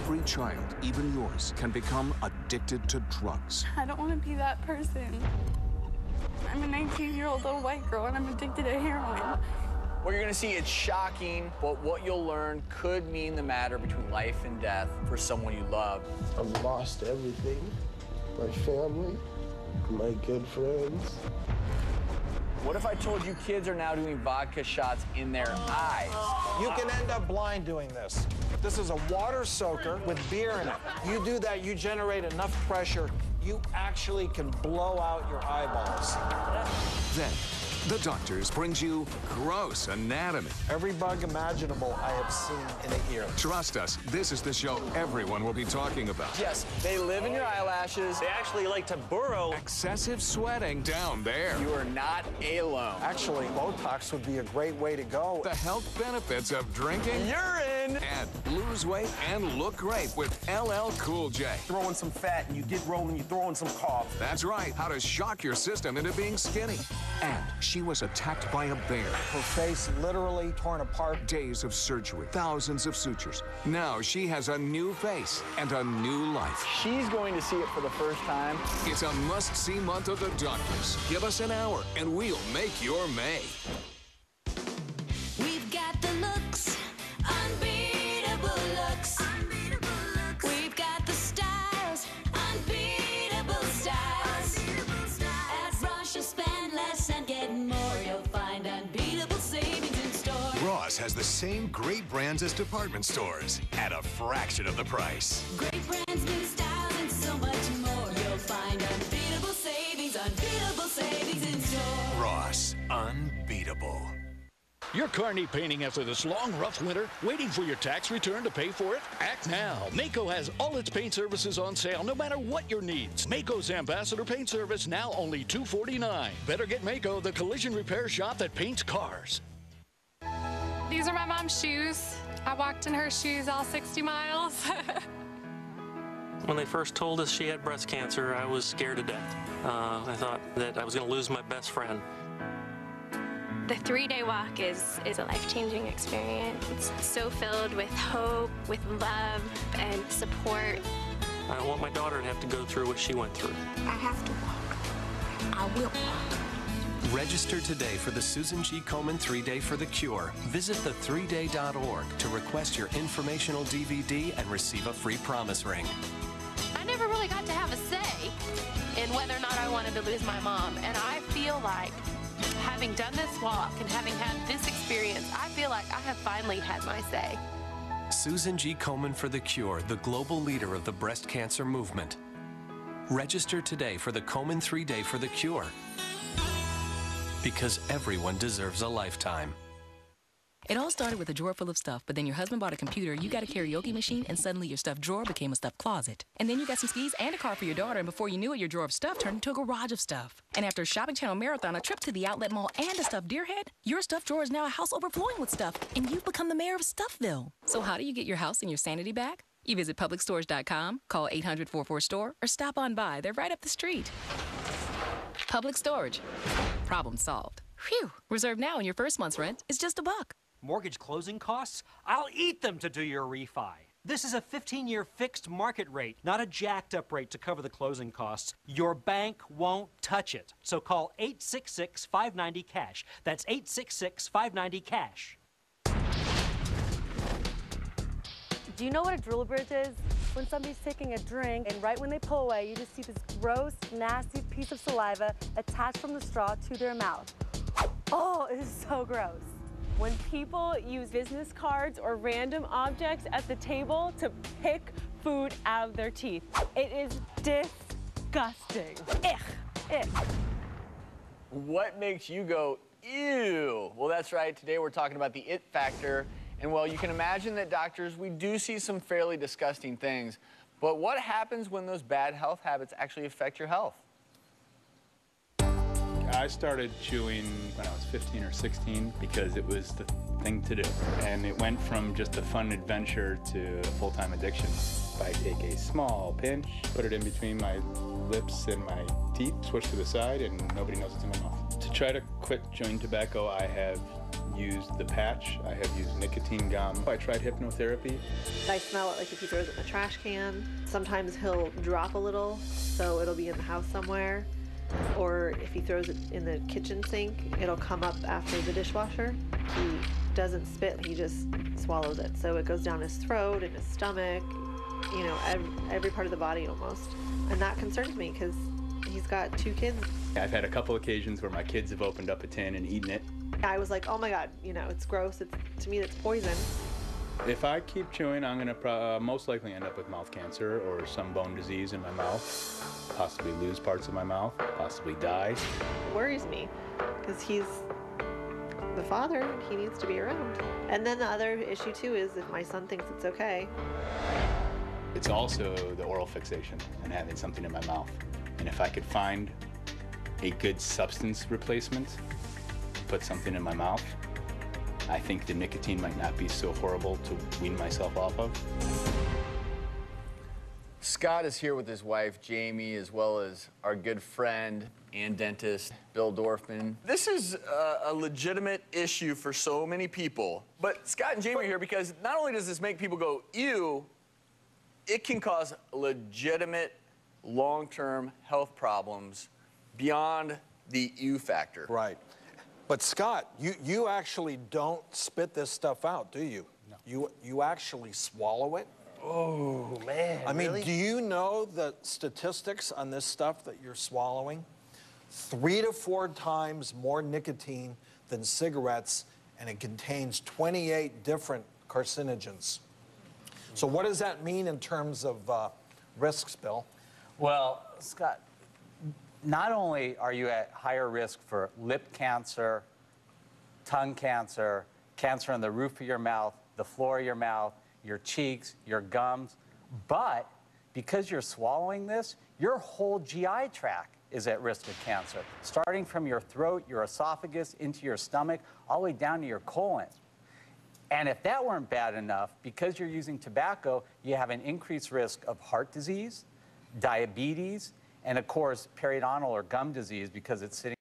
every child, even yours, can become addicted to drugs. I don't want to be that person. I'm a 19-year-old little white girl, and I'm addicted to heroin. What you're going to see, it's shocking, but what you'll learn could mean the matter between life and death for someone you love. I've lost everything. My family, my good friends. What if I told you kids are now doing vodka shots in their eyes? You can end up blind doing this. This is a water soaker with beer in it. You do that, you generate enough pressure, you actually can blow out your eyeballs. Then, the Doctors brings you gross anatomy. Every bug imaginable I have seen in a year. Trust us, this is the show everyone will be talking about. Yes, they live in your eyelashes. They actually like to burrow. Excessive sweating down there. You are not alone. Actually, Botox would be a great way to go. The health benefits of drinking Urine. and lose weight and look great with LL Cool J. Throw in some fat and you get rolling, you throw in some cough. That's right, how to shock your system into being skinny. And she was attacked by a bear. Her face literally torn apart. Days of surgery, thousands of sutures. Now she has a new face and a new life. She's going to see it for the first time. It's a must-see month of the Doctors. Give us an hour and we'll make your May. We've got the looks, unbeatable looks. We've got the styles, unbeatable styles. At Ross, you'll spend less and get more. You'll find unbeatable savings in store. Ross has the same great brands as department stores at a fraction of the price. Great brands, new styles, and so much more. You'll find unbeatable savings in store. Ross, unbeatable. Your car need painting after this long, rough winter? Waiting for your tax return to pay for it? Act now. Maaco has all its paint services on sale, no matter what your needs. Maaco's Ambassador Paint Service, now only $249. Better get Maaco, the collision repair shop that paints cars. These are my mom's shoes. I walked in her shoes all 60 miles. When they first told us she had breast cancer, I was scared to death. I thought that I was going to lose my best friend. The 3-day walk is a life-changing experience. It's so filled with hope, with love, and support. I don't want my daughter to have to go through what she went through. I have to walk. I will walk. Register today for the Susan G. Komen 3-Day for the Cure. Visit the3day.org to request your informational DVD and receive a free promise ring. I never really got to have a say in whether or not I wanted to lose my mom, and I feel like having done this walk and having had this experience, I feel like I have finally had my say. Susan G. Komen for the Cure, the global leader of the breast cancer movement. Register today for the Komen 3-Day for the Cure. Because everyone deserves a lifetime. It all started with a drawer full of stuff, but then your husband bought a computer, you got a karaoke machine, and suddenly your stuffed drawer became a stuffed closet. And then you got some skis and a car for your daughter, and before you knew it, your drawer of stuff turned into a garage of stuff. And after a shopping channel marathon, a trip to the outlet mall, and a stuffed deer head, your stuffed drawer is now a house overflowing with stuff, and you've become the mayor of Stuffville. So how do you get your house and your sanity back? You visit publicstores.com, call 800-44-STORE, or stop on by. They're right up the street. Public Storage. Problem solved. Phew. Reserve now, and your first month's rent is just $1. Mortgage closing costs? I'll eat them to do your refi. This is a 15-year fixed market rate, not a jacked-up rate to cover the closing costs. Your bank won't touch it. So call 866-590-CASH. That's 866-590-CASH. Do you know what a drool bridge is? When somebody's taking a drink, and right when they pull away, you just see this gross, nasty piece of saliva attached from the straw to their mouth. Oh, it is so gross. When people use business cards or random objects at the table to pick food out of their teeth, it is disgusting. Ick. What makes you go, ew? Well, that's right. Today we're talking about the it factor. And well, you can imagine that, doctors, we do see some fairly disgusting things. But what happens when those bad health habits actually affect your health? I started chewing when I was 15 or 16 because it was the thing to do. And it went from just a fun adventure to a full-time addiction. I take a small pinch, put it in between my lips and my teeth, switch to the side, and nobody knows it's in my mouth. To try to quit chewing tobacco, I have used the patch. I have used nicotine gum. I tried hypnotherapy. I smell it like if he throws it in the trash can. Sometimes he'll drop a little, so it'll be in the house somewhere. Or if he throws it in the kitchen sink, it'll come up after the dishwasher. He doesn't spit, he just swallows it. So it goes down his throat and his stomach, you know, every part of the body almost. And that concerns me because he's got 2 kids. I've had a couple occasions where my kids have opened up a tin and eaten it. I was like, oh my God, you know, it's gross. To me, it's poison. If I keep chewing, I'm gonna most likely end up with mouth cancer or some bone disease in my mouth, possibly lose parts of my mouth, possibly die. It worries me because he's the father, he needs to be around. And then the other issue too is if my son thinks it's okay. It's also the oral fixation and having something in my mouth. And if I could find a good substance replacement, put something in my mouth, I think the nicotine might not be so horrible to wean myself off of. Scott is here with his wife, Jamie, as well as our good friend and dentist, Bill Dorfman. This is a legitimate issue for so many people. But Scott and Jamie are here because not only does this make people go, ew, it can cause legitimate long-term health problems beyond the ew factor. Right. But Scott, you actually don't spit this stuff out, do you? No. You actually swallow it? Oh, man, I mean, really? do you know the statistics on this stuff that you're swallowing? 3 to 4 times more nicotine than cigarettes, and it contains 28 different carcinogens. So what does that mean in terms of risks, Bill? Well, Scott, not only are you at higher risk for lip cancer, tongue cancer, cancer in the roof of your mouth, the floor of your mouth, your cheeks, your gums, but because you're swallowing this, your whole GI tract is at risk of cancer, starting from your throat, your esophagus, into your stomach, all the way down to your colon. And if that weren't bad enough, because you're using tobacco, you have an increased risk of heart disease, diabetes, and of course, periodontal or gum disease because it's sitting